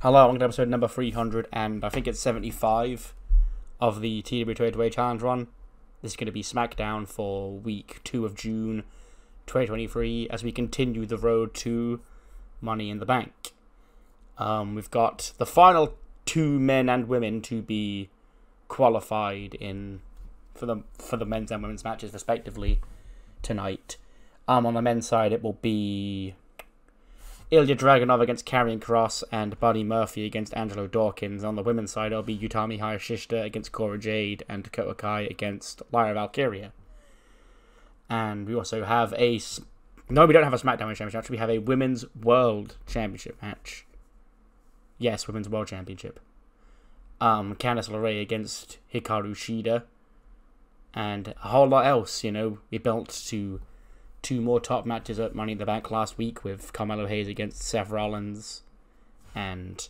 Hello, welcome to episode number 300, and I think it's 75 of the TEW 2020 Challenge run. This is going to be SmackDown for week 2 of June 2023 as we continue the road to Money in the Bank. We've got the final 2 men and women to be qualified for the men's and women's matches respectively tonight. On the men's side, it will be Ilya Dragunov against Karrion Kross and Buddy Murphy against Angelo Dawkins. On the women's side, it'll be Utami Hayashishita against Cora Jade and Dakota Kai against Lyra Valkyria. And we also have no, we don't have a SmackDown Championship match. We have a Women's World Championship match. Yes, Women's World Championship. Candice LeRae against Hikaru Shida. And a whole lot else, we built to 2 more top matches at Money in the Bank last week with Carmelo Hayes against Seth Rollins and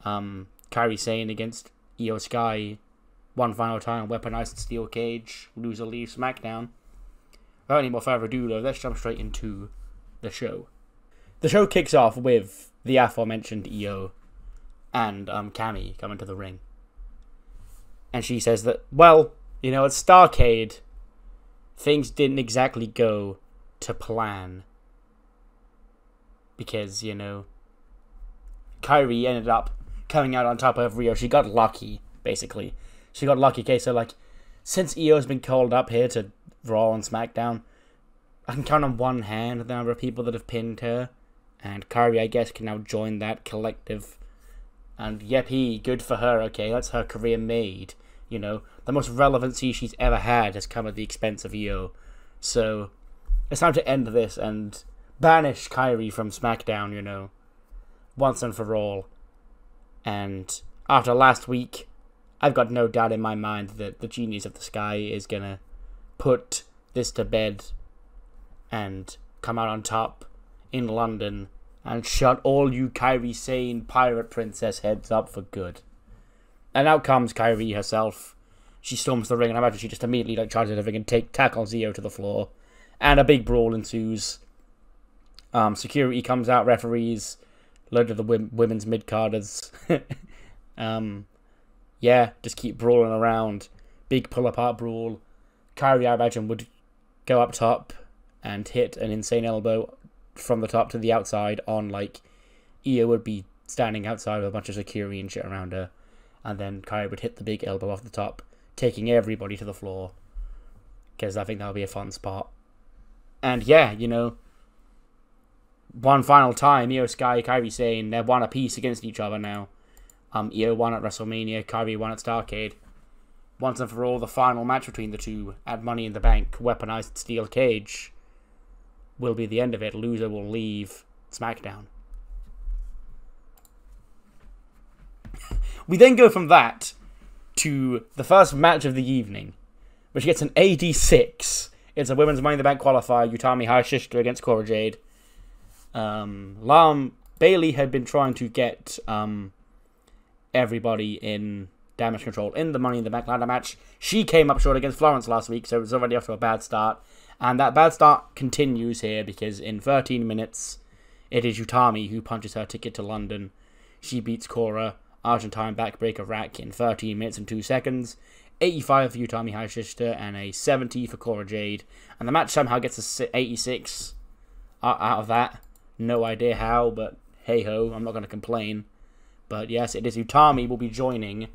Kairi Sane against Io Sky. One final time, weaponized steel cage. Loser leaves SmackDown. Without any more further ado, though, let's jump straight into the show. The show kicks off with the aforementioned Io and Cammy coming to the ring. And she says that, well, at Starrcade, things didn't exactly go to plan. Because, Kairi ended up coming out on top of Rio. She got lucky, basically. She got lucky. Okay, so, since Io's been called up here to Raw and SmackDown, I can count on one hand the number of people that have pinned her. And Kairi, I guess, can now join that collective. And, yippee, good for her, okay, that's her career made. The most relevancy she's ever had has come at the expense of Io. So, it's time to end this and banish Kairi from SmackDown, once and for all. And after last week, I've got no doubt in my mind that the Genius of the Sky is gonna put this to bed and come out on top in London and shut all you Kairi Sane pirate princess heads up for good. And out comes Kairi herself. She storms the ring, and I imagine she just immediately charges the ring and tackles Io to the floor. And a big brawl ensues. Security comes out, referees, load of the women's mid-carders. Just keep brawling around. Big pull-apart brawl. Kairi, I imagine, would go up top and hit an insane elbow from the top to the outside on, Io would be standing outside with a bunch of security and shit around her. And then Kairi would hit the big elbow off the top, taking everybody to the floor. Because I think that would be a fun spot. And one final time, Io Sky, Kairi Sane, they're one apiece against each other now. Io won at WrestleMania, Kairi won at Starrcade. Once and for all, the final match between the two at Money in the Bank, weaponized steel cage, will be the end of it. Loser will leave SmackDown. We then go from that to the first match of the evening, which gets an 86. It's a women's Money in the Bank qualifier, Utami Hayashishita against Cora Jade. Bayley had been trying to get everybody in Damage Control in the Money in the Bank ladder match. She came up short against Florence last week, so it was already off to a bad start. And that bad start continues here because in 13 minutes, it is Utami who punches her ticket to London. She beats Cora Argentine backbreaker rack in 13 minutes and 2 seconds, 85 for Utami Hayashishita and a 70 for Cora Jade. And the match somehow gets a 86 out of that. No idea how, but hey-ho, I'm not going to complain. But yes, it is Utami will be joining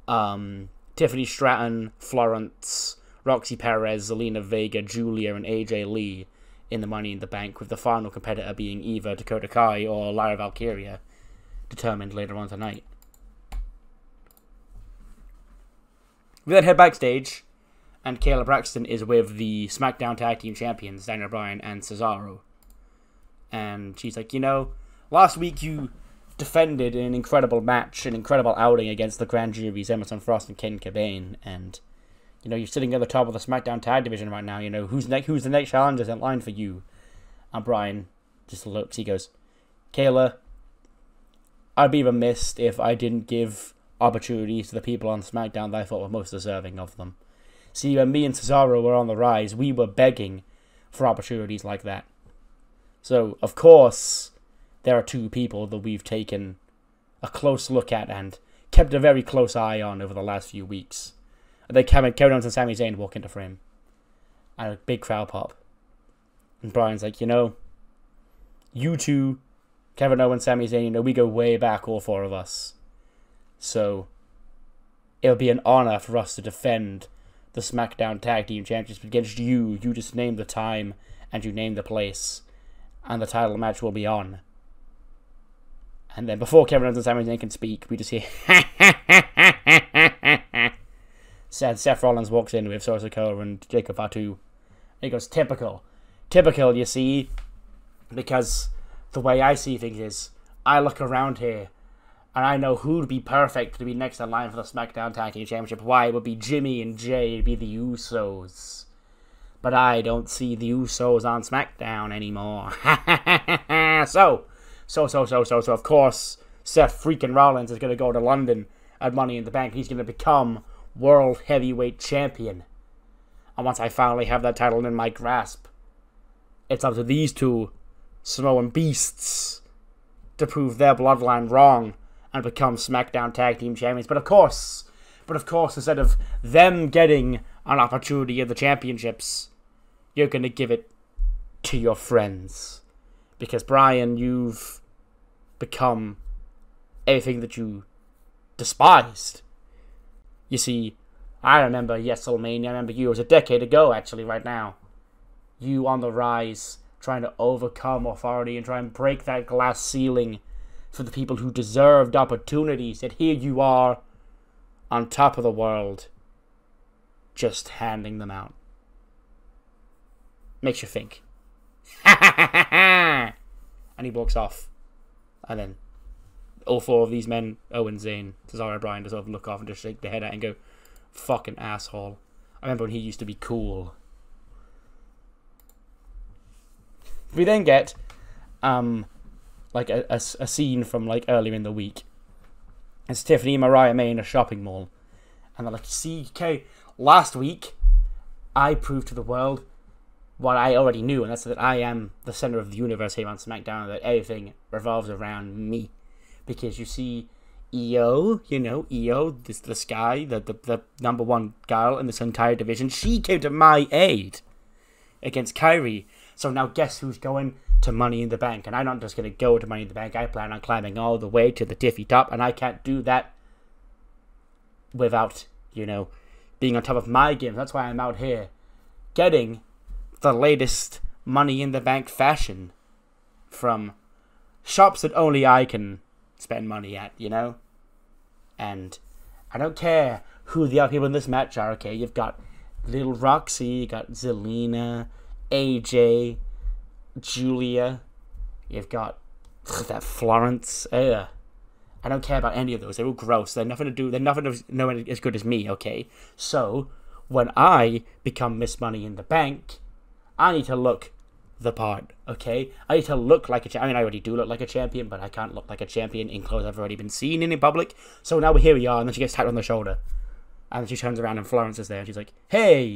Tiffany Stratton, Florence, Roxy Perez, Zelina Vega, Julia, and AJ Lee in the Money in the Bank, with the final competitor being either Dakota Kai or Lyra Valkyria, determined later on tonight. We then head backstage, and Kayla Braxton is with the SmackDown Tag Team Champions, Daniel Bryan and Cesaro. And she's like, last week you defended an incredible match, an incredible outing against the Grand Juries, Emerson Frost and Ken Cobain, and, you're sitting at the top of the SmackDown Tag Division right now, who's the next challenger in line for you? And Bryan just looks, he goes, Kayla, I'd be remiss if I didn't give opportunities to the people on SmackDown that I thought were most deserving of them. See, when me and Cesaro were on the rise, we were begging for opportunities like that. So, of course, there are 2 people that we've taken a close look at and kept a very close eye on over the last few weeks. And then Kevin Owens and Sami Zayn walk into frame. And a big crowd pop. And Bryan's like, you two, Kevin Owens, Sami Zayn, we go way back, all four of us. So, it'll be an honor for us to defend the SmackDown Tag Team Championships against you. You just name the time and you name the place. And the title match will be on. And then before Kevin Owens and Sami Zayn can speak, we just hear Seth Rollins walks in with Solo Sikoa and Jacob Fatu. He goes, typical. Typical, you see. Because the way I see things is, I look around here and I know who'd be perfect to be next in line for the SmackDown Tag Team Championship. Why? It would be Jimmy and Jay, it'd be the Usos. But I don't see the Usos on SmackDown anymore. So, of course, Seth freaking Rollins is going to go to London at Money in the Bank. He's going to become World Heavyweight Champion. And once I finally have that title in my grasp, it's up to these two Samoan beasts to prove their bloodline wrong and become SmackDown Tag Team Champions. But of course, instead of them getting an opportunity at the championships, you're going to give it to your friends. Because, Bryan, you've become everything that you despised. You see, I remember WrestleMania. I remember you. It was a decade ago, actually, right now. You on the rise, trying to overcome authority and try and break that glass ceiling for the people who deserved opportunities. And here you are, on top of the world, just handing them out. Makes you think. And he walks off. And then all four of these men, Owen, Zayn, Cesaro, Bryan, just sort of look off and just shake their head at and go, fucking asshole. I remember when he used to be cool. We then get like a scene from like earlier in the week. It's Tiffany and Mariah May in a shopping mall. And they're like, see, okay, last week I proved to the world what I already knew, and that's that I am the center of the universe here on SmackDown, that everything revolves around me. Because you see, EO, this guy, the number one girl in this entire division, she came to my aid against Kyrie. So now guess who's going to Money in the Bank? And I'm not just going to go to Money in the Bank. I plan on climbing all the way to the tippy top, and I can't do that without, being on top of my game. That's why I'm out here getting the latest Money in the Bank fashion from shops that only I can spend money at, And I don't care who the other people in this match are, okay? You've got Little Roxy, you got Zelina, AJ, Julia, you've got that Florence. I don't care about any of those. They're all gross. They're nothing as good as me, okay? So, when I become Miss Money in the Bank, I need to look the part, okay? I need to look like a champion. I mean, I already do look like a champion, but I can't look like a champion in clothes I've already been seen in public. So now here we are, and then she gets tapped on the shoulder. And then she turns around and Florence is there, and she's like, hey,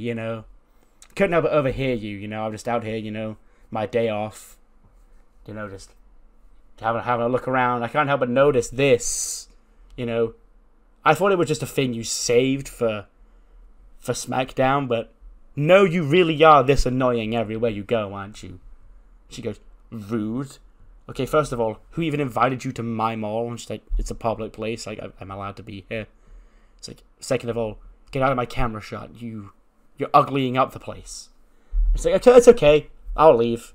couldn't help but overhear you, I'm just out here, my day off, just having a look around. I can't help but notice this, I thought it was just a thing you saved for SmackDown, but no, you really are this annoying everywhere you go, aren't you? She goes, rude. Okay, first of all, who even invited you to my mall? And she's like, it's a public place, like, I'm allowed to be here. It's like, second of all, get out of my camera shot, you're uglying up the place. It's like, okay, it's okay, I'll leave,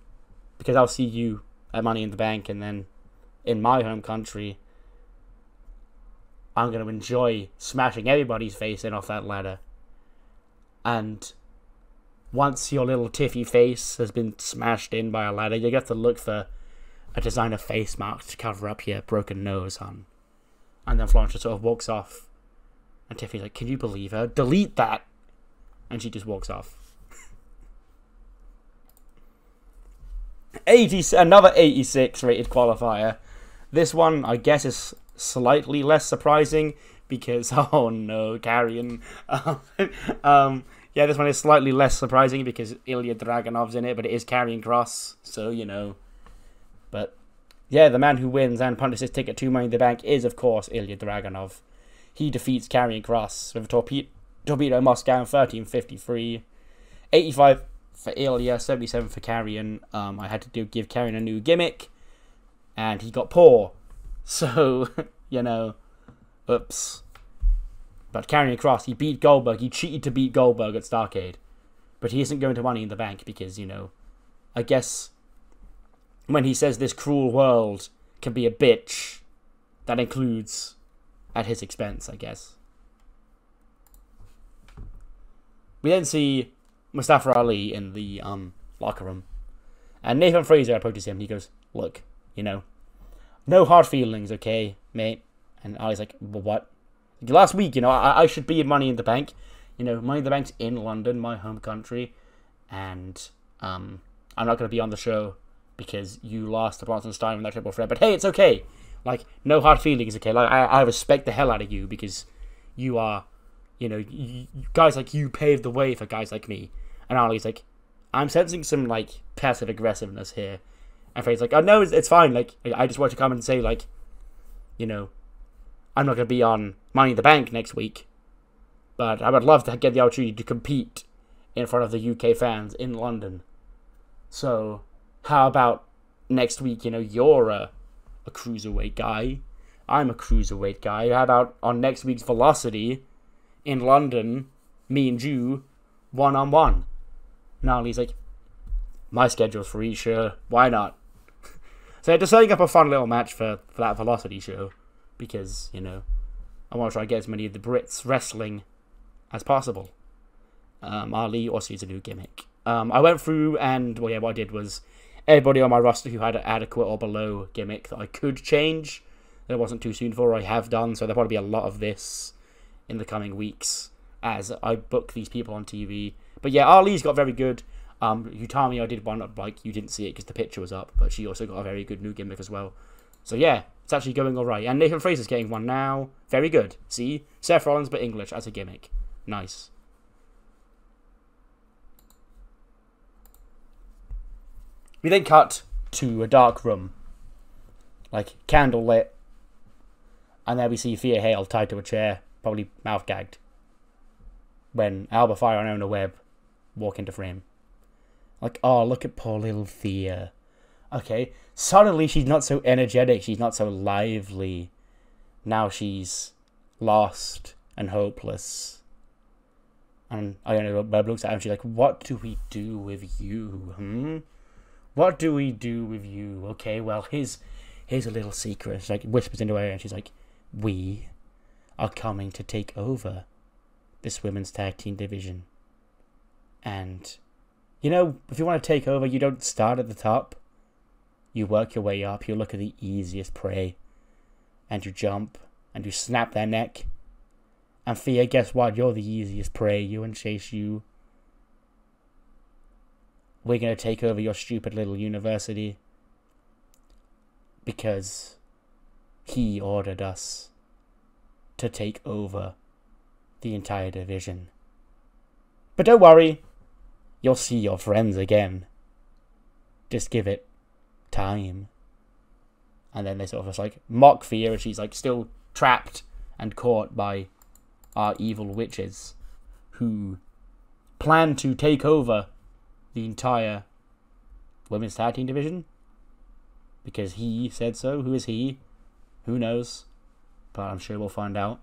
because I'll see you at Money in the Bank, and then in my home country, I'm going to enjoy smashing everybody's face in off that ladder. And once your little tiffy face has been smashed in by a ladder, you get to look for a designer face mask to cover up your broken nose on. And then Florence just sort of walks off. And Tiffy's like, can you believe her? Delete that! And she just walks off. Another 86 rated qualifier. This one, I guess, is slightly less surprising because, oh no, Carrion. Yeah, this one is slightly less surprising because Ilya Dragunov's in it, but it is Karrion Kross, so, But yeah, the man who wins and punches his ticket to Money in the Bank is, of course, Ilya Dragunov. He defeats Karrion Kross with a Torpedo Moscow in 13:53. 85 for Ilya, 77 for Karrion. I had to give Karrion a new gimmick, and he got poor. So, you know, oops. But Karrion Kross, he beat Goldberg. He cheated to beat Goldberg at Starrcade. But he isn't going to Money in the Bank because, you know, I guess when he says this cruel world can be a bitch, that includes at his expense, I guess. We then see Mustafa Ali in the locker room. And Nathan Fraser approaches him. He goes, look, you know, no hard feelings, okay, mate? And Ali's like, well, what? Last week, you know, I should be in Money in the Bank. You know, Money in the Bank's in London, my home country. And I'm not going to be on the show because you lost to Bronson Stein in that triple threat. But hey, it's okay. Like, no hard feelings, okay? Like, I respect the hell out of you because you are, you know, guys like you paved the way for guys like me. And Ali's like, I'm sensing some, like, passive aggressiveness here. And Fraser's like, oh, no, it's fine. Like, I just want to come and say, like, you know, I'm not going to be on Money in the Bank next week. But I would love to get the opportunity to compete in front of the UK fans in London. So, how about next week, you know, you're a cruiserweight guy. I'm a cruiserweight guy. How about on next week's Velocity in London, me and you, one-on-one? Now he's like, my schedule's free, sure. Why not? So they're setting up a fun little match for that Velocity show. Because, you know, I want to try to get as many of the Brits wrestling as possible. Ali also needs a new gimmick. I went through and, well, yeah, what I did was everybody on my roster who had an adequate or below gimmick that I could change, that it wasn't too soon for, I have done. So there'll probably be a lot of this in the coming weeks as I book these people on TV. But yeah, Ali's got very good. Utami, I did one up, like, you didn't see it because the picture was up, but she also got a very good new gimmick as well. So yeah, it's actually going alright. And Nathan Fraser's getting one now. Very good. See? Seth Rollins, but English as a gimmick. Nice. We then cut to a dark room. Like, candle lit. And there we see Thea Hale tied to a chair, probably mouth gagged. When Alba Fyre and Ona Webb walk into frame. Like, oh, look at poor little Thea. Okay, suddenly she's not so energetic, she's not so lively. Now she's lost and hopeless. And I don't know, Webb looks at her and she's like, what do we do with you, What do we do with you? Okay, well, here's a little secret. She, like, whispers into her ear and she's like, we are coming to take over this women's tag team division. And, you know, if you want to take over, you don't start at the top. You work your way up, you look at the easiest prey, and you jump, and you snap their neck. And Thea, guess what? You're the easiest prey, you and Chase U. We're going to take over your stupid little university. Because he ordered us to take over the entire division. But don't worry, you'll see your friends again. Just give it time. And then they sort of just like mock Thea as she's like still trapped and caught by our evil witches who plan to take over the entire women's tag team division because he said so. Who is he? Who knows? But I'm sure we'll find out.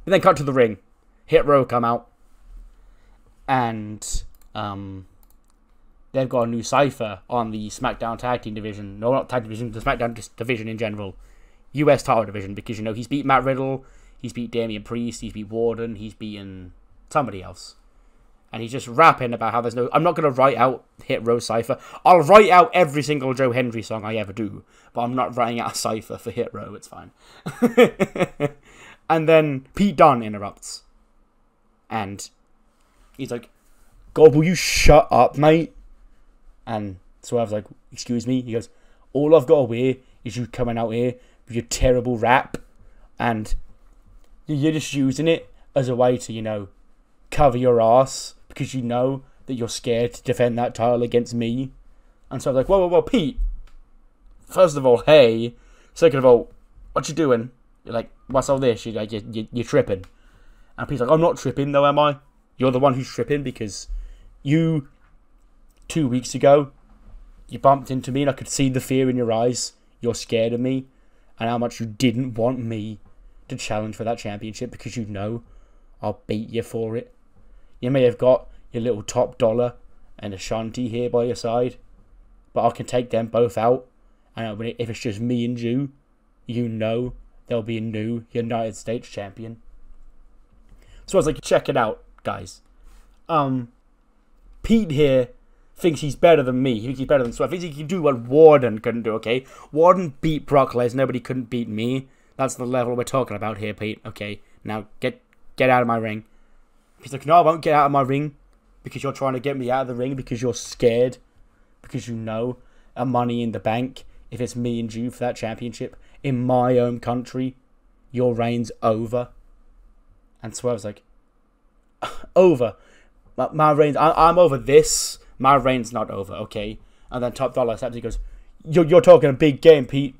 We then cut to the ring. Hit Row come out and they've got a new cipher on the SmackDown Tag Team Division. No, not Tag Division, the SmackDown Division in general. US title division, because, you know, he's beat Matt Riddle, he's beat Damian Priest, he's beat Warden, he's beaten somebody else. And he's just rapping about how there's no... I'm not going to write out Hit Row cipher. I'll write out every single Joe Hendry song I ever do, but I'm not writing out a cipher for Hit Row, it's fine. And then Pete Dunne interrupts. And he's like, God, will you shut up, mate? And Swerve's like, excuse me? He goes, all I've got to wear is you coming out here with your terrible rap. And you're just using it as a way to, you know, cover your ass. Because you know that you're scared to defend that title against me. And so I was like, whoa, Pete. First of all, hey. Second of all, what you doing? You're like, what's all this? You're like, you're tripping. And Pete's like, I'm not tripping though, am I? You're the one who's tripping because you, 2 weeks ago, you bumped into me and I could see the fear in your eyes. You're scared of me and how much you didn't want me to challenge for that championship because you know I'll beat you for it. You may have got your little top dollar and a Shanky here by your side, but I can take them both out. And if it's just me and you, you know there'll be a new United States champion. So I was like, check it out, guys. Pete here thinks he's better than me. He thinks he's better than Swerve. He thinks he can do what Warden couldn't do, okay? Warden beat Brock Lesnar. Nobody couldn't beat me. That's the level we're talking about here, Pete. Okay, now get out of my ring. He's like, no, I won't get out of my ring because you're trying to get me out of the ring because you're scared. Because you know a Money in the Bank, if it's me and you for that championship, in my own country, your reign's over. And Swerve's like, over? My reign's... I'm over this. My reign's not over, okay? And then Top Dollar steps. He goes, you're talking a big game, Pete.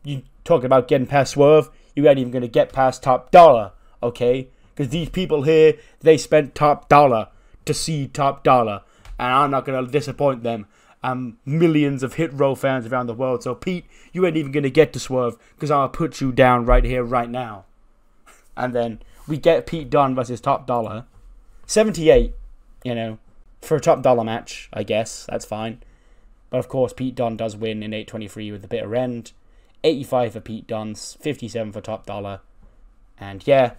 You talking about getting past Swerve? You ain't even going to get past Top Dollar, okay? Because these people here, they spent Top Dollar to see Top Dollar. And I'm not going to disappoint them. Millions of Hit Row fans around the world. So, Pete, you ain't even going to get to Swerve because I'll put you down right here, right now. And then we get Pete Dunne versus Top Dollar. 78, you know, for a Top Dollar match, I guess. That's fine. But, of course, Pete Dunne does win in 8:23 with the bitter end. 85 for Pete Dunne's, 57 for Top Dollar. And, yeah,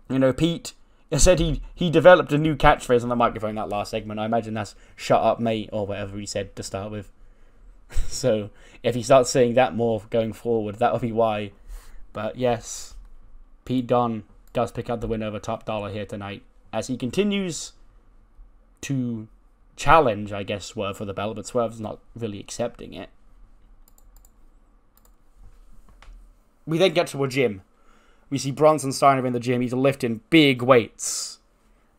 you know, Pete... I said he developed a new catchphrase on the microphone that last segment. I imagine that's "shut up, mate," or whatever he said to start with. So if he starts saying that more going forward, that'll be why. But yes, Pete Dunne does pick up the win over Top Dollar here tonight as he continues to challenge, I guess, Swerve for the belt, but Swerve's not really accepting it. We then get to a gym. We see Bronson Steiner in the gym. He's lifting big weights.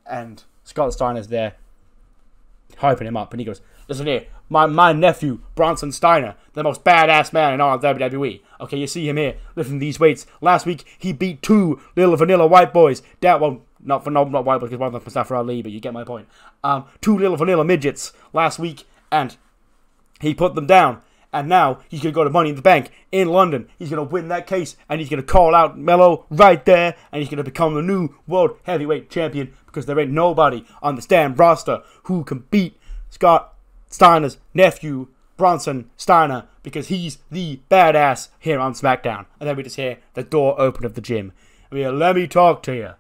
And Scott Steiner's there, hyping him up. And he goes, listen here, my nephew, Bronson Steiner, the most badass man in all of WWE. Okay, you see him here, lifting these weights. Last week, he beat 2 little vanilla white boys. Well, not white boys, because one of them was Mustafa Ali, but you get my point. 2 little vanilla midgets last week, and he put them down. And now he's going to go to Money in the Bank in London. He's going to win that case. And he's going to call out Melo right there. And he's going to become the new World Heavyweight Champion. Because there ain't nobody on the stand roster who can beat Scott Steiner's nephew, Bronson Steiner. Because he's the badass here on SmackDown. And then we just hear the door open of the gym. Let me talk to you.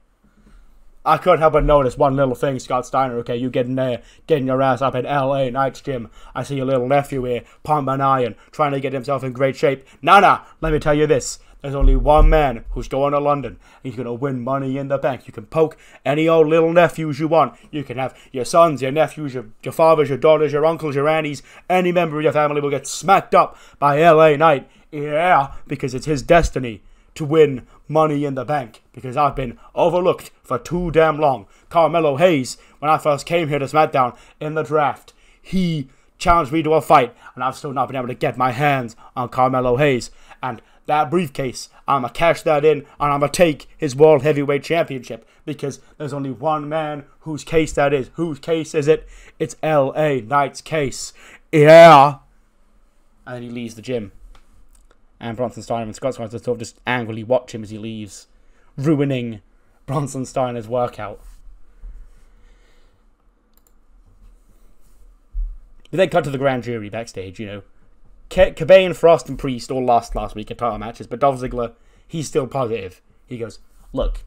I couldn't help but notice one little thing, Scott Steiner, okay? You getting there, getting your ass up at LA Knight's gym. I see your little nephew here, pumping an iron, trying to get himself in great shape. Nah, let me tell you this. There's only one man who's going to London. He's going to win Money in the Bank. You can poke any old little nephews you want. You can have your sons, your nephews, your fathers, your daughters, your uncles, your aunties. Any member of your family will get smacked up by LA Knight. Yeah, because it's his destiny to win Money in the Bank, because I've been overlooked for too damn long. Carmelo Hayes, when I first came here to SmackDown in the draft, he challenged me to a fight, and I've still not been able to get my hands on Carmelo Hayes. And that briefcase, I'm going to cash that in, and I'm going to take his World Heavyweight Championship, because there's only one man whose case that is. Whose case is it? It's LA Knight's case. Yeah. And then he leaves the gym. And Bronson Steiner and Scott Steiner sort of just angrily watch him as he leaves, ruining Bronson Steiner's workout. We then cut to the grand jury backstage, you know. Kobain, Frost, and Priest all lost last week at title matches, but Dolph Ziggler, he's still positive. He goes, look,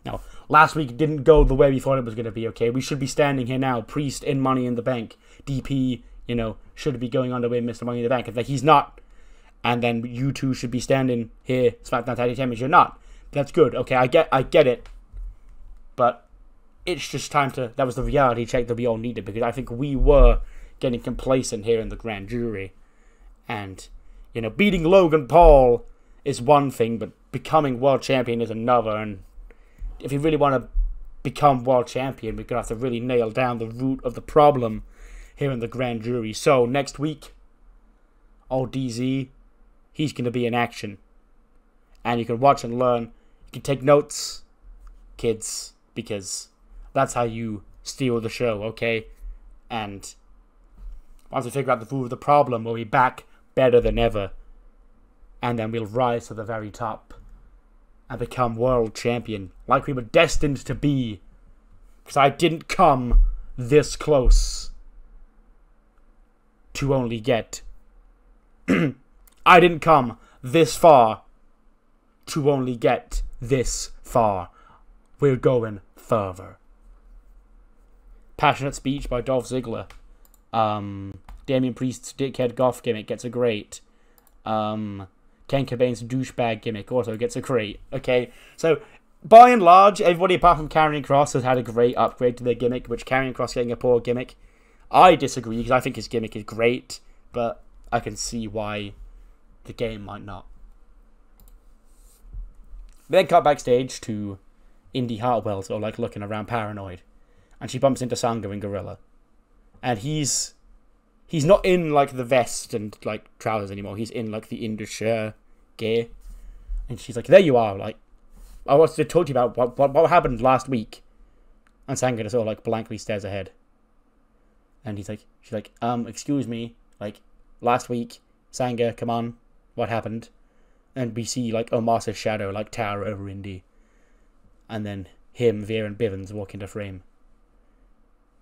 now, last week didn't go the way we thought it was going to be, okay? We should be standing here now, Priest in Money in the Bank. DP, you know, should be going on to win Mr. Money in the Bank. If he's not, and then you two should be standing here, SmackDown Tag Team Champions. You're not. That's good. Okay, I get it. But it's just time to... That was the reality check that we all needed, because I think we were getting complacent here in the grand jury. And, you know, beating Logan Paul is one thing, but becoming world champion is another. And if you really want to become world champion, we're going to have to really nail down the root of the problem here in the grand jury. So next week, old DZ, he's going to be in action. And you can watch and learn. You can take notes, kids, because that's how you steal the show, okay? And once we figure out the root of the problem, we'll be back better than ever. And then we'll rise to the very top and become world champion, like we were destined to be. Because I didn't come this close to only get... I didn't come this far to only get this far. We're going further. Passionate speech by Dolph Ziggler. Damian Priest's dickhead goth gimmick gets a great. Ken Cobain's douchebag gimmick also gets a great. Okay, so by and large, everybody apart from Karrion Kross has had a great upgrade to their gimmick, which Karrion Kross getting a poor gimmick. I disagree because I think his gimmick is great, but I can see why the game might not. We then cut backstage to Indy Hartwell, so like looking around paranoid, and she bumps into Sanga and Gorilla, and he's not in like the vest and like trousers anymore. He's in like the undershirt gear, and she's like, "There you are!" Like, I wanted to talk to you about what happened last week, and Sanga just sort of like blankly stares ahead, and she's like, excuse me, like last week, Sanga, come on, what happened? And we see like Omasa's shadow like tower over Indy, and then him, Veer, and Bivens walk into frame,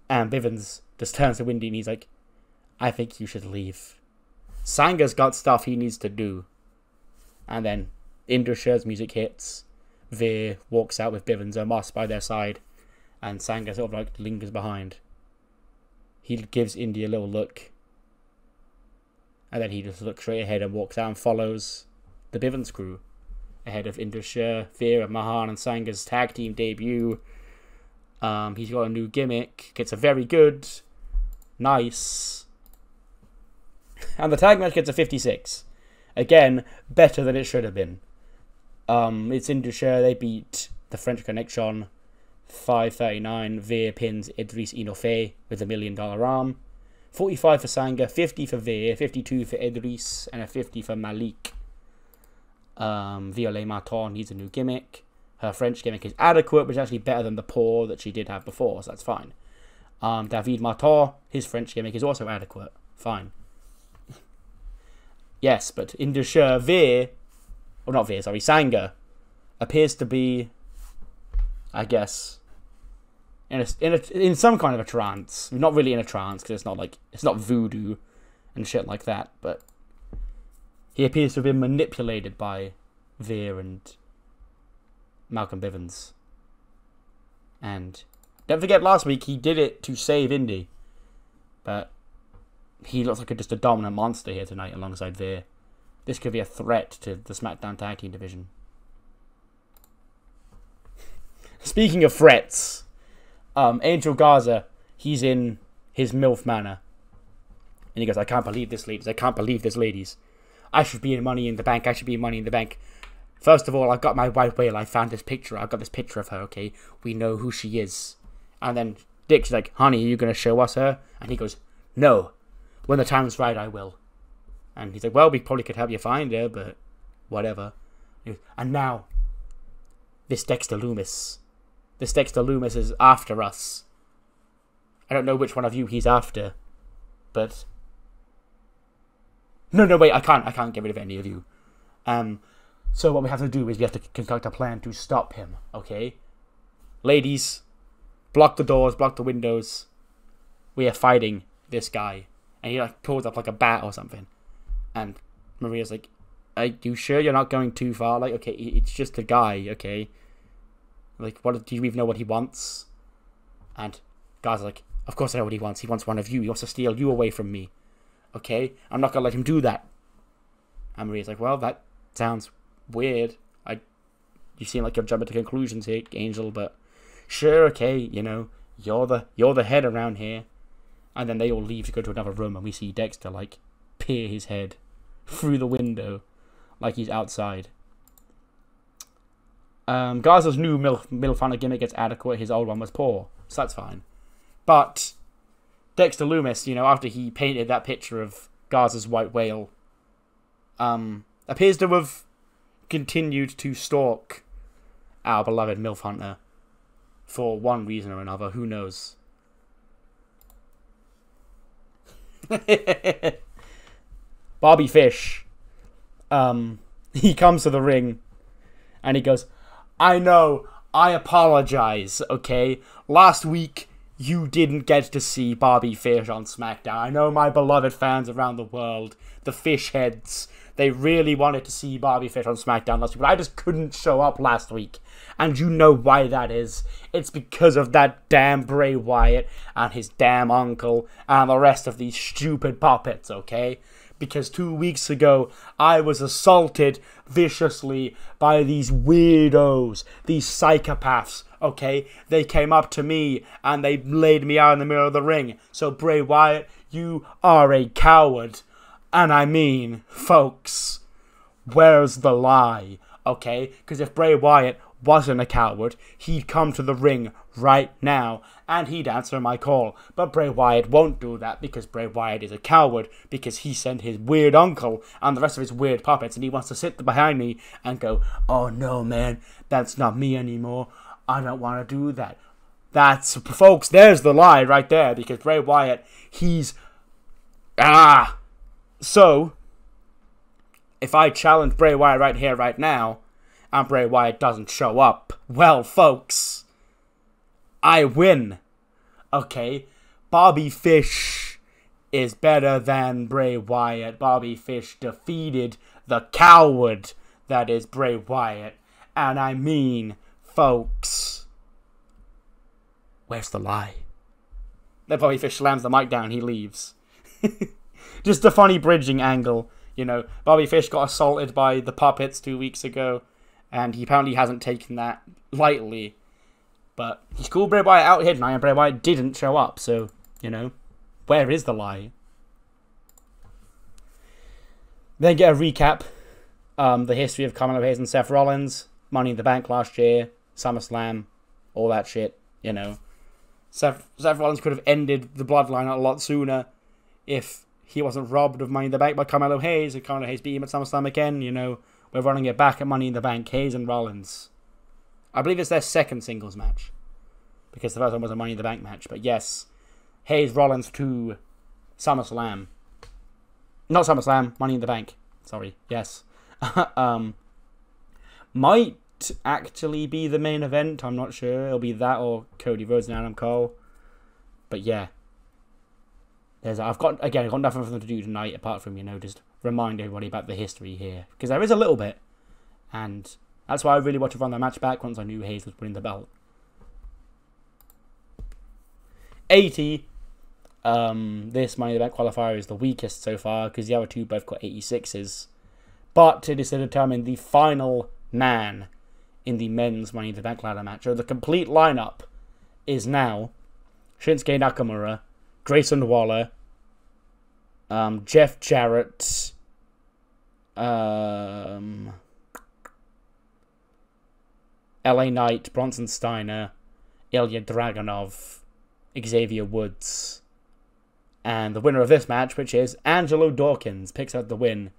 and Bivens just turns to Indy and he's like, I think you should leave. Sanga's got stuff he needs to do. And then Indusher's music hits. Veer walks out with Bivens and Moss by their side. And Sanga sort of like lingers behind. He gives Indy a little look. And then he just looks straight ahead and walks out and follows the Bivens crew. Ahead of Indusher, Veer, and Mahan and Sanga's tag team debut. He's got a new gimmick. Gets a very good, nice... And the tag match gets a 56. Again, better than it should have been. It's Indusher. They beat the French Connection 5:39. Veer pins Idris Inoue with a $1 million arm. 45 for Sanga, 50 for Veer, 52 for Idris, and a 50 for Malik. Violet Martin needs a new gimmick. Her French gimmick is adequate, which is actually better than the poor that she did have before, so that's fine. David Martin, his French gimmick is also adequate. Fine. Yes, but Indusher, Sanga appears to be, I guess, in some kind of a trance. Not really in a trance because it's not voodoo and shit like that. But he appears to have been manipulated by Veer and Malcolm Bivens. And don't forget, last week he did it to save Indy, but he looks like just a dominant monster here tonight alongside Veer. This could be a threat to the SmackDown Tag Team division. Speaking of threats, Angel Garza, he's in his MILF manner. And he goes, I can't believe this, ladies. I can't believe this, ladies. I should be in Money in the Bank. I should be in Money in the Bank. First of all, I've got my white whale. I found this picture. I've got this picture of her, okay? We know who she is. And then Dick's like, honey, are you going to show us her? And he goes, no. When the time's right, I will. And he's like, well, we probably could help you find her, but whatever. And now, this Dexter Loomis. This Dexter Loomis is after us. I don't know which one of you he's after, but... No, wait, I can't get rid of any of you. So what we have to do is we have to concoct a plan to stop him, okay? Ladies, block the doors, block the windows. We are fighting this guy. And he like pulls up like a bat or something. And Maria's like, are you sure you're not going too far? Like, okay, it's just a guy, okay? Like, what do you even know what he wants? And guys are like, of course I know what he wants. He wants one of you. He wants to steal you away from me. Okay? I'm not gonna let him do that. And Maria's like, well, that sounds weird. You seem like you're jumping to conclusions here, Angel, but sure, okay, you know, you're the head around here. And then they all leave to go to another room, and we see Dexter like peer his head through the window like he's outside. Garza's new Milfana gimmick gets adequate. His old one was poor, so that's fine. But Dexter Lumis, you know, after he painted that picture of Garza's white whale, appears to have continued to stalk our beloved MILF Hunter for one reason or another. Who knows? Bobby Fish, he comes to the ring and he goes, I know, I apologize, okay? Last week, you didn't get to see Bobby Fish on SmackDown. I know my beloved fans around the world, the fish heads, they really wanted to see Bobby Fish on SmackDown last week, but I just couldn't show up last week. And you know why that is. It's because of that damn Bray Wyatt and his damn uncle and the rest of these stupid puppets, okay? Because 2 weeks ago, I was assaulted viciously by these weirdos, these psychopaths, okay? They came up to me and they laid me out in the middle of the ring. So Bray Wyatt, you are a coward. And I mean, folks, where's the lie, okay? Because if Bray Wyatt wasn't a coward, he'd come to the ring right now and he'd answer my call. But Bray Wyatt won't do that because Bray Wyatt is a coward, because he sent his weird uncle and the rest of his weird puppets, and he wants to sit behind me and go, oh no man, that's not me anymore. I don't want to do that. That's, folks, there's the lie right there, because Bray Wyatt, he's... So, if I challenge Bray Wyatt right here, right now, and Bray Wyatt doesn't show up, well, folks, I win. Okay? Bobby Fish is better than Bray Wyatt. Bobby Fish defeated the coward that is Bray Wyatt. And I mean, folks, where's the lie? Then Bobby Fish slams the mic down, he leaves. Just a funny bridging angle, you know. Bobby Fish got assaulted by the puppets 2 weeks ago, and he apparently hasn't taken that lightly. But he's called Bray Wyatt out here tonight, and Bray Wyatt didn't show up, so, you know, where is the lie? Then get a recap, the history of Carmelo Hayes and Seth Rollins, Money in the Bank last year, SummerSlam, all that shit, you know. Seth Rollins could have ended the bloodline a lot sooner if he wasn't robbed of Money in the Bank by Carmelo Hayes, and Carmelo Hayes beat him at SummerSlam again, you know. We're running it back at Money in the Bank, Hayes and Rollins. I believe it's their second singles match, because the first one was a Money in the Bank match. But yes, Hayes, Rollins to SummerSlam. Not SummerSlam, Money in the Bank. Sorry, yes. Might actually be the main event, I'm not sure. It'll be that or Cody Rhodes and Adam Cole. But yeah. I've got nothing for them to do tonight apart from, you know, just remind everybody about the history here. Because there is a little bit. And that's why I really wanted to run that match back once I knew Hayes was winning the belt. 80. This Money in the Bank qualifier is the weakest so far, because the other two both got 86s. But it is to determine the final man in the men's Money in the Bank ladder match. So the complete lineup is now Shinsuke Nakamura, Grayson Waller, Jeff Jarrett, LA Knight, Bronson Steiner, Ilya Dragunov, Xavier Woods, and the winner of this match, which is Angelo Dawkins, picks out the win,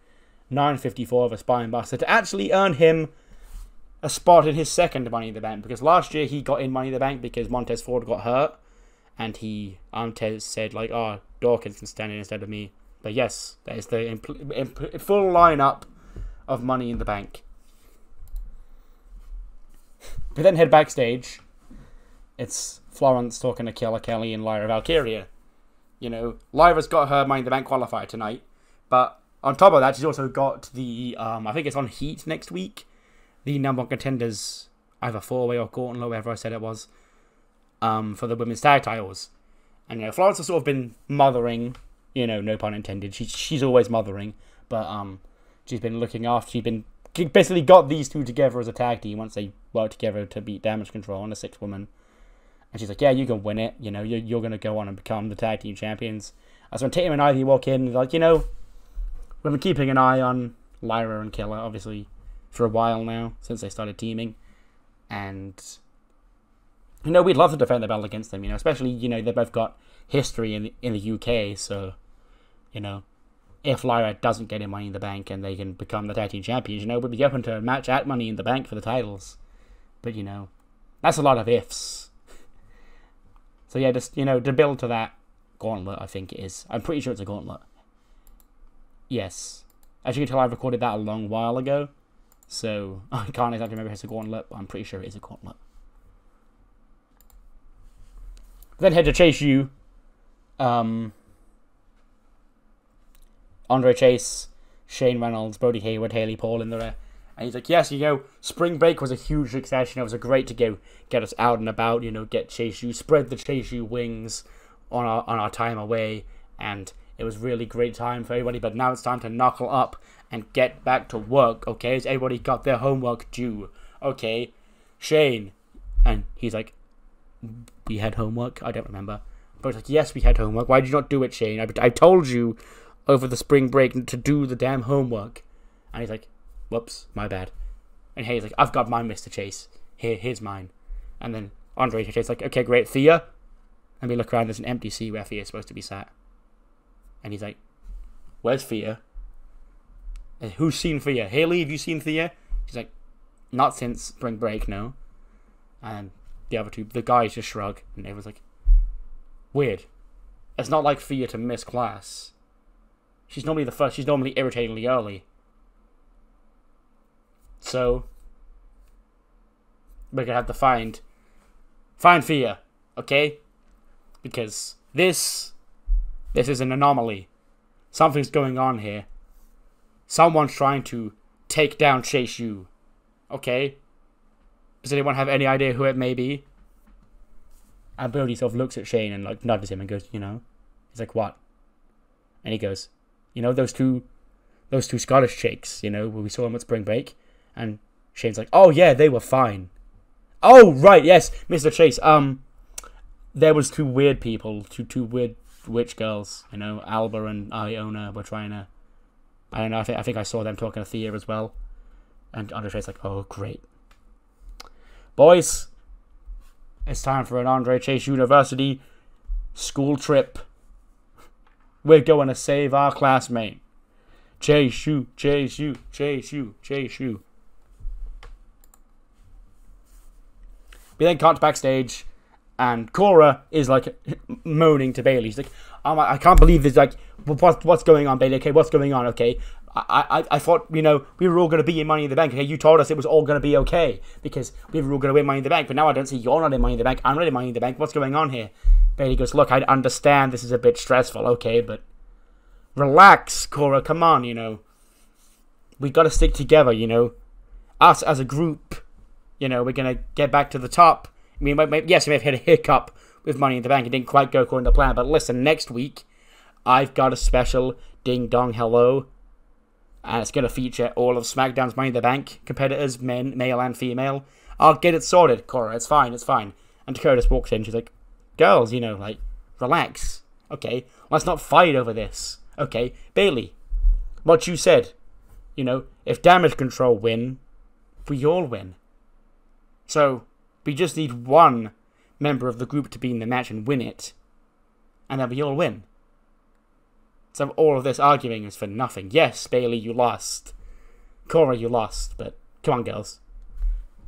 954 of a spine buster, to actually earn him a spot in his second Money in the Bank, because last year he got in Money in the Bank because Montez Ford got hurt. And Montez said, like, oh, Dawkins can stand in instead of me. But yes, that is the full lineup of Money in the Bank. We then head backstage. It's Florence talking to Killer Kelly and Lyra Valkyria. You know, Lyra's got her Money in the Bank qualifier tonight. But on top of that, she's also got the, I think it's on Heat next week. The number one contenders, either 4-way or Gauntlet, or whatever I said it was. For the women's tag titles. And, you know, Florence has sort of been mothering, you know, no pun intended. She's always mothering, but she's been looking after. She's been basically got these two together as a tag team once they work together to beat Damage Control and a 6th woman. And she's like, yeah, you can win it. You know, you're going to go on and become the tag team champions. That's when Tatum and Ivy walk in and they're like, you know, we've been keeping an eye on Lyra and Killer, obviously, for a while now, since they started teaming. And You know, we'd love to defend the belt against them, you know, especially, you know, they both got history in the UK, so, you know, if Lyra doesn't get in Money in the Bank and they can become the tag team champions, you know, we'd be open to a match at Money in the Bank for the titles. But, you know, that's a lot of ifs. So, yeah, just, you know, to build to that gauntlet, I think it is. I'm pretty sure it's a gauntlet. Yes. As you can tell, I recorded that a long while ago, so I can't exactly remember if it's a gauntlet, but I'm pretty sure it is a gauntlet. Then head to Chase U. Andre Chase, Shane Reynolds, Brody Hayward, Haley Paul in there. And he's like, yes, you know, spring break was a huge success. You know, it was a great to go get us out and about, you know, get Chase U, spread the Chase U wings on our time away. And it was really great time for everybody. But now it's time to knuckle up and get back to work, okay? Has everybody got their homework due? Okay, Shane. And he's like, we had homework? I don't remember. But it's like, yes, we had homework. Why did you not do it, Shane? I told you over the spring break to do the damn homework. And he's like, whoops, my bad. And he's like, I've got mine, Mr. Chase. Here's mine. And then Andre Chase is like, okay, great, Thea. And we look around, there's an empty seat where Thea's supposed to be sat. And he's like, where's Thea? And who's seen Thea? Haley, have you seen Thea? She's like, not since spring break, no. And the other two, the guys just shrug, and everyone's like, weird. It's not like Thea to miss class. She's normally the first, she's normally irritatingly early. So, we're gonna have to find Thea, okay? Because this is an anomaly. Something's going on here. Someone's trying to take down Chase U, okay? Does anyone have any idea who it may be? And Brody sort of looks at Shane and like nudges him and goes, you know. He's like, what? And he goes, you know, those two Scottish chicks, you know, where we saw them at spring break. And Shane's like, oh yeah, they were fine. Oh right, yes, Mr. Chase. There was two weird people, two weird witch girls, you know, Alba and Iona were trying to. I don't know. I think I saw them talking to Thea as well. And Andre Chase's like, oh great. Boys, it's time for an Andre Chase University school trip. We're going to save our classmate. Chase U, Chase U, Chase U, Chase U. We then cut backstage, and Cora is like moaning to Bayley. She's like, oh my, I can't believe this. Like, what's going on, Bayley? Okay, what's going on? Okay. I thought, you know, we were all going to be in Money in the Bank. Okay, you told us it was all going to be okay because we were all going to win Money in the Bank. But now I don't see you're not in Money in the Bank. I'm not in Money in the Bank. What's going on here? Bayley goes, look, I understand this is a bit stressful. Okay, but relax, Cora. Come on, you know. We got to stick together, you know. Us as a group, you know, we're going to get back to the top. I mean, yes, we may have had a hiccup with Money in the Bank. It didn't quite go according to plan. But listen, next week, I've got a special Ding Dong Hello. And it's going to feature all of SmackDown's Money in the Bank competitors, male and female. I'll get it sorted, Cora. It's fine, it's fine. And Dakota just walks in. She's like, girls, you know, like, relax. Okay, let's not fight over this. Okay, Bayley, what you said. You know, if Damage Control win, we all win. So, we just need one member of the group to be in the match and win it. And then we all win. So all of this arguing is for nothing. Yes, Bayley, you lost. Cora, you lost. But come on, girls.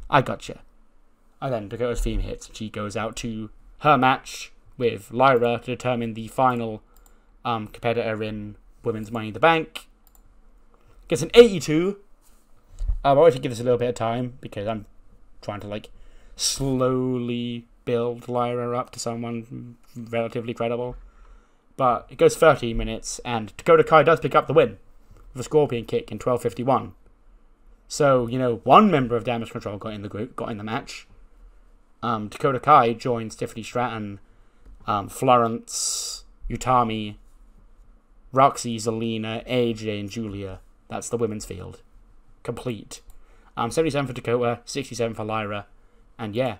I gotcha. And then Dakota's theme hits. She goes out to her match with Lyra to determine the final competitor in Women's Money in the Bank. Gets an 82. I want to give this a little bit of time because I'm trying to like slowly build Lyra up to someone relatively credible. But it goes 13 minutes, and Dakota Kai does pick up the win with a scorpion kick in 12:51. So, you know, one member of Damage Control got in the match. Dakota Kai joins Tiffany Stratton, Florence, Utami, Roxy, Zelina, AJ, and Julia. That's the women's field. Complete. 77 for Dakota, 67 for Lyra. And yeah,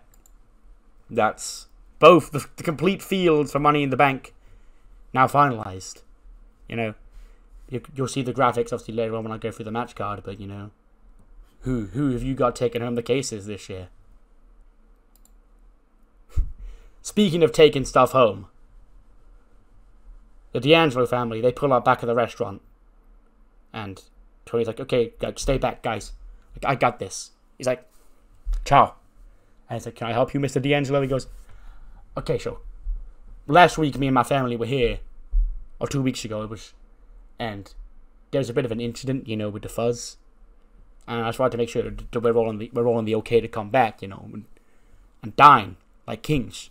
that's both the complete fields for Money in the Bank. Now finalized. You know, you'll see the graphics obviously later on when I go through the match card, but you know, who have you got taking home the cases this year? Speaking of taking stuff home, the D'Angelo family, they pull up back of the restaurant. And Tony's like, okay, stay back, guys. Like, I got this. He's like, ciao. And he's like, can I help you, Mr. D'Angelo? He goes, okay, sure. Last week, me and my family were here. Or 2 weeks ago, it was. And there was a bit of an incident, with the fuzz. And I just wanted to make sure that we're all in the okay to come back, and dine like kings.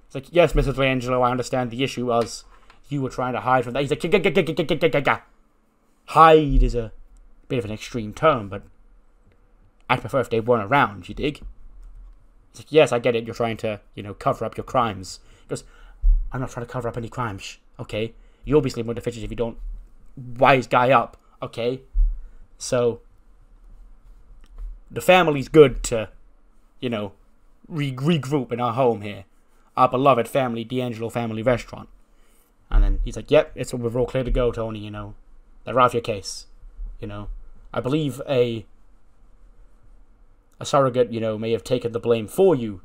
It's like, yes, Mr. D'Angelo, I understand the issue was you were trying to hide from that. He's like, hide is a bit of an extreme term, but I'd prefer if they weren't around, you dig? He's like, yes, I get it, you're trying to, cover up your crimes. He goes, I'm not trying to cover up any crimes, okay? You'll obviously more deficient if you don't wise guy up, okay? So, the family's good to, regroup in our home here. Our beloved family, D'Angelo family restaurant. And then he's like, yep, we're all clear to go, Tony, They're off your case. I believe a surrogate, may have taken the blame for you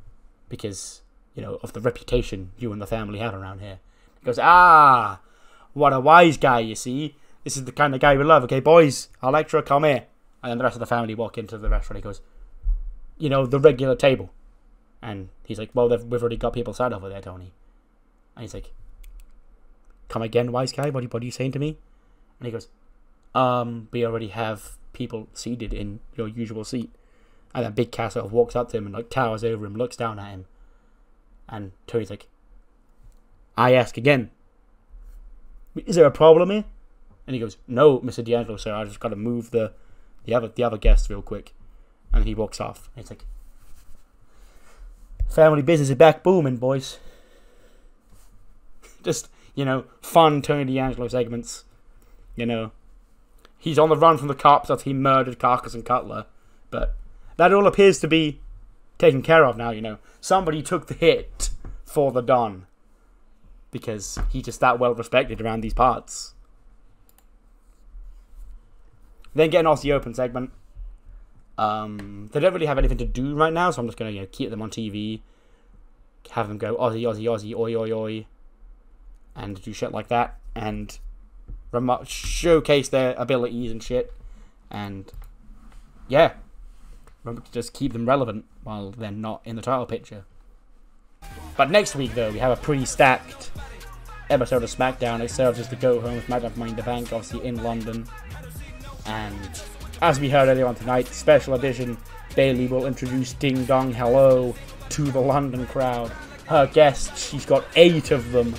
because, of the reputation you and the family have around here. He goes, what a wise guy, you see. This is the kind of guy we love. Okay, boys, our lecturer, come here. And then the rest of the family walk into the restaurant. He goes, the regular table. And he's like, well, we've already got people sat over there, Tony. And he's like, come again, wise guy? What are you saying to me? And he goes, we already have people seated in your usual seat. And then Big Cass sort of walks up to him and towers over him, looks down at him. And Tony's like, I ask again, is there a problem here? And he goes, no, Mr. D'Angelo, sir, I just got to move the other guests real quick. And then he walks off. And it's like, family business is back booming, boys. Just, fun Tony D'Angelo segments. He's on the run from the cops after he murdered Carcass and Cutler. But that all appears to be taken care of now, Somebody took the hit for the Don. Because he's just that well respected around these parts. Then getting off the open segment. They don't really have anything to do right now, so I'm just going to keep them on TV. Have them go Aussie, Aussie, Aussie, oi, oi, oi. And do shit like that. And showcase their abilities and shit. And yeah. Just keep them relevant while they're not in the title picture. But next week, though, we have a pretty stacked episode of SmackDown. It serves as the go-home with SmackDown Money in the Bank, obviously in London. And as we heard earlier on tonight, special edition, Bayley will introduce Ding Dong Hello to the London crowd. Her guests, she's got 8 of them,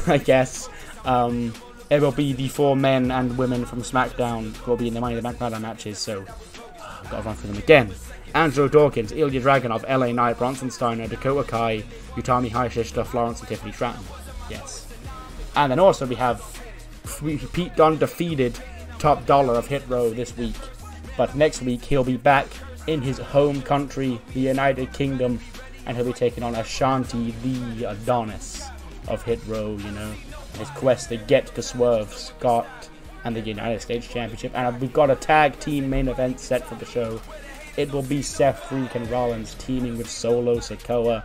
I guess. It will be the 4 men and women from SmackDown who will be in the Money in the Bank ladder matches, so I've got to run through them again. Angelo Dawkins, Ilya Dragunov, LA Knight, Bronson Steiner, Dakota Kai, Utami Hayashishita, Florence and Tiffany Stratton. Yes. And then also we have Pete Dunne defeated Top Dollar of Hit Row this week. But next week he'll be back in his home country, the United Kingdom, and he'll be taking on Ashanti, the Adonis of Hit Row, in his quest to get to Swerve Scott and the United States Championship. And we've got a tag team main event set for the show. It will be Seth Freakin' Rollins teaming with Solo Sikoa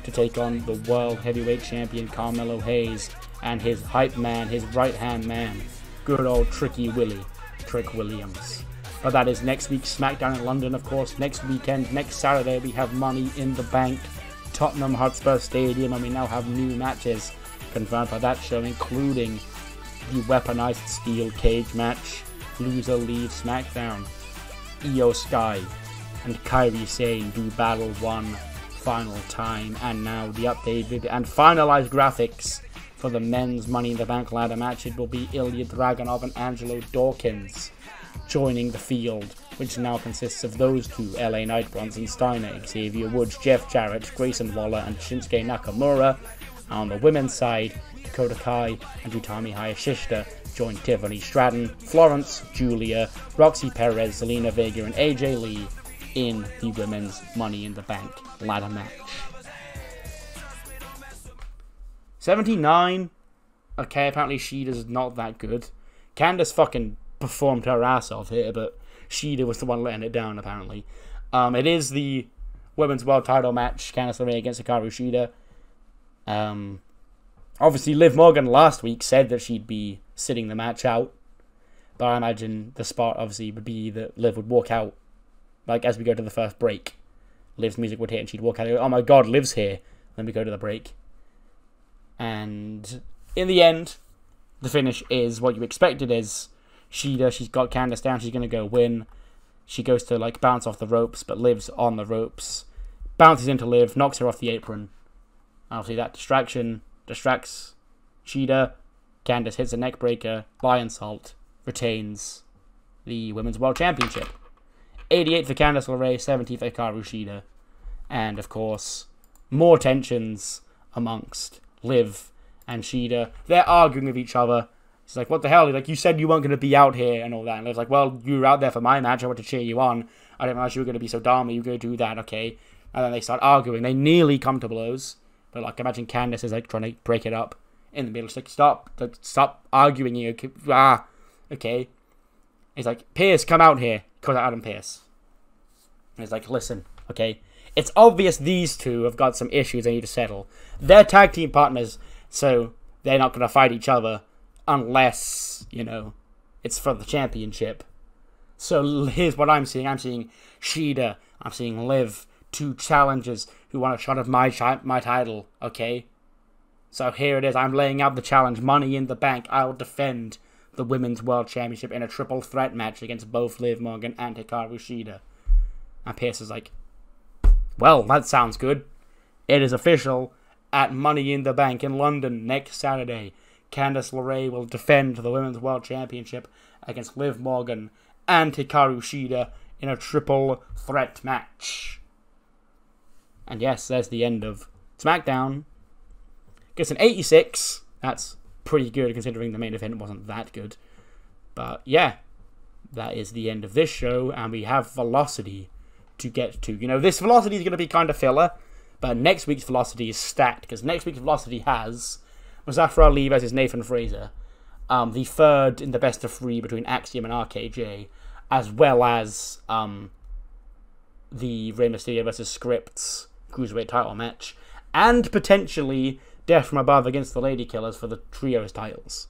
to take on the World Heavyweight Champion Carmelo Hayes and his hype man, his right-hand man, good old Tricky Willie, Trick Williams. But that is next week's SmackDown in London, of course. Next weekend, next Saturday, we have Money in the Bank, Tottenham Hotspur Stadium, and we now have new matches confirmed for that show, including the weaponized steel cage match. Loser leaves SmackDown. Io Sky and Kairi Sane do battle one final time, and now the updated and finalized graphics for the men's Money in the Bank ladder match. It will be Ilya Dragunov and Angelo Dawkins joining the field, which now consists of those 2, LA Knight, Bronson Steiner, Xavier Woods, Jeff Jarrett, Grayson Waller, and Shinsuke Nakamura. On the women's side, Dakota Kai and Utami Hayashishita join Tiffany Stratton, Florence, Julia, Roxy Perez, Zelina Vega, and AJ Lee in the women's Money in the Bank ladder match. 79. Okay, apparently Shida's not that good. Candice fucking performed her ass off here, but Shida was the one letting it down, Obviously, Liv Morgan last week said that she'd be sitting the match out. But I imagine the spot, obviously, would be that Liv would walk out, like, as we go to the first break. Liv's music would hit and she'd walk out and go, oh my god, Liv's here. Then we go to the break. And in the end, the finish is what you expected is Shida, she's got Candice down, she's going to go win. She goes to, like, bounce off the ropes, but Liv's on the ropes. Bounces into Liv, knocks her off the apron. Obviously, that distraction distracts Shida. Candice hits a neck breaker, lion salt, retains the Women's World Championship. 88 for Candice LeRae, 70 for Hikaru Shida. And, of course, more tensions amongst Liv and Shida. They're arguing with each other. It's like, what the hell? Like, you said you weren't going to be out here and all that. And Liv's like, well, you were out there for my match. I want to cheer you on. I didn't realize you were going to be so dumb. You were going to do that, okay? And then they start arguing. They nearly come to blows. But, like, imagine Candice is, like, trying to break it up in the middle. It's like, stop arguing. You okay. He's like, Pierce, come out here. Calls out Adam Pierce. And he's like, listen, okay. It's obvious these two have got some issues they need to settle. They're tag team partners, so they're not going to fight each other unless, you know, it's for the championship. So here's what I'm seeing. I'm seeing Shida. I'm seeing Liv. Two challengers who want a shot of my title, okay? So here it is. I'm laying out the challenge. Money in the Bank. I'll defend the Women's World Championship in a triple threat match against both Liv Morgan and Hikaru Shida. And Pierce is like, well, that sounds good. It is official. At Money in the Bank in London next Saturday, Candice LeRae will defend the Women's World Championship against Liv Morgan and Hikaru Shida in a triple threat match. And yes, there's the end of SmackDown. Gets an 86. That's pretty good considering the main event wasn't that good. But yeah, that is the end of this show. And we have Velocity to get to. You know, this Velocity is going to be kind of filler. But next week's Velocity is stacked. Because next week's Velocity has Mustafa Ali versus Nathan Fraser. The third in the best of three between Axiom and RKJ. As well as the Rey Mysterio versus Scripts Cruiserweight title match, and potentially Death from Above against the Lady Killers for the trios titles.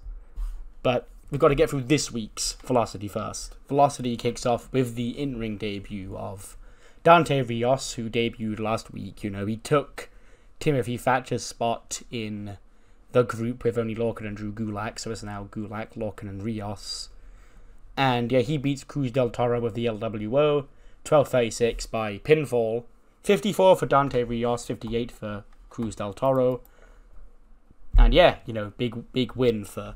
But we've got to get through this week's Velocity first. Velocity kicks off with the in-ring debut of Dante Rios, who debuted last week. You know, he took Timothy Thatcher's spot in the group with only Lorcan and Drew Gulak, so it's now Gulak, Lorcan, and Rios. And yeah, he beats Cruz del Toro with the LWO, 12:36 by pinfall. 54 for Dante Rios, 58 for Cruz del Toro. And yeah, you know, big win for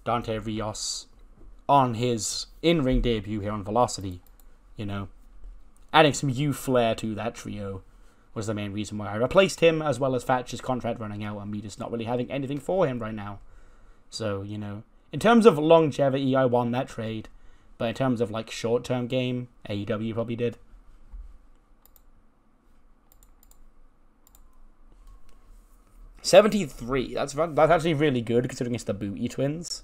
Dante Rios on his in-ring debut here on Velocity. You know, adding some youth flair to that trio was the main reason why I replaced him, as well as Thatcher's contract running out and me just not really having anything for him right now. So, you know, in terms of longevity, I won that trade. But in terms of, like, short-term game, AEW probably did. 73. That's actually really good considering it's the Booty Twins.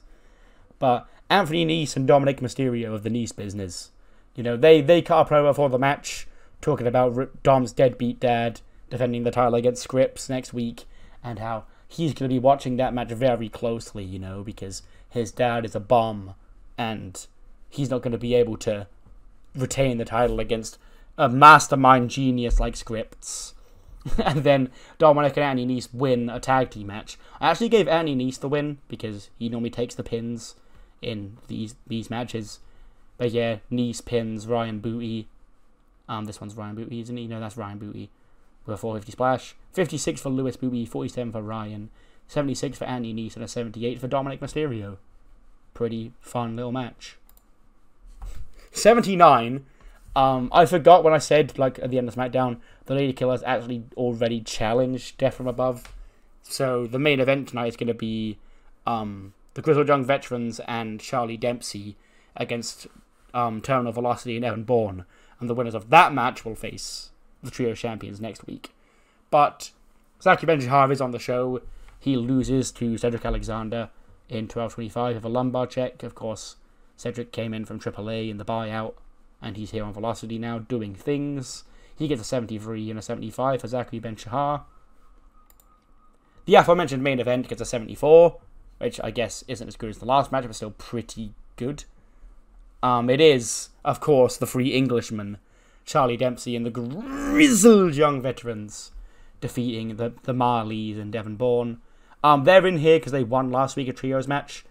But Anthony Nese and Dominik Mysterio of the Nese business, you know, they cut a promo before the match talking about Dom's deadbeat dad defending the title against Scripps next week and how he's going to be watching that match very closely, you know, because his dad is a bum and he's not going to be able to retain the title against a mastermind genius like Scripps. And then Dominik and Anthony Nese win a tag team match. I actually gave Anthony Nese the win because he normally takes the pins in these matches. But yeah, Nese pins Ryan Booty. This one's Ryan Booty, isn't he? No, that's Ryan Booty with a 450 splash. 56 for Lewis Booty, 47 for Ryan, 76 for Anthony Nese, and a 78 for Dominik Mysterio. Pretty fun little match. 79. I forgot when I said, like, at the end of SmackDown, the Lady Killers actually already challenged Death from Above. So the main event tonight is going to be the Grizzled Young Veterans and Charlie Dempsey against Terminal Velocity and Evan Bourne. And the winners of that match will face the trio champions next week. But Zachary Benjihar is on the show. He loses to Cedric Alexander in 12:25 with a lumbar check. Of course, Cedric came in from AAA in the buyout, and he's here on Velocity now doing things. He gets a 73 and a 75 for Zachary Benjihar. The aforementioned main event gets a 74, which I guess isn't as good as the last match, but still pretty good. It is, of course, the three Englishmen, Charlie Dempsey and the grizzled young veterans, defeating the Marleys and Devon Bourne. They're in here because they won last week a trios match.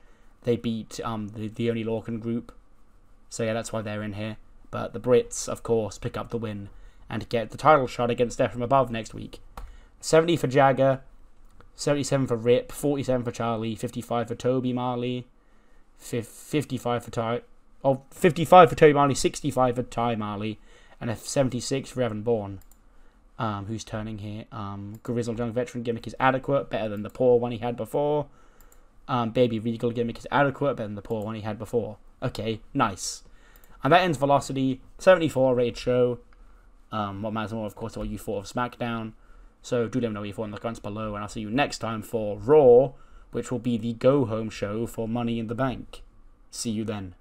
They beat the Only Lorcan group. So yeah, that's why they're in here. But the Brits, of course, pick up the win and get the title shot against Death from Above next week. 70 for Jagger, 77 for Rip, 47 for Charlie, 55 for Toby Marley, 55 for Ty... Oh, 55 for Toby Marley, 65 for Ty Marley, and a 76 for Evan Bourne, who's turning here. Grizzled Young Veteran gimmick is adequate, better than the poor one he had before. Baby Regal gimmick is adequate, better than the poor one he had before. Okay, nice. And that ends Velocity, 74 rated show. What matters more, of course, is what you thought of SmackDown. So do let me know what you thought in the comments below, and I'll see you next time for Raw, which will be the go-home show for Money in the Bank. See you then.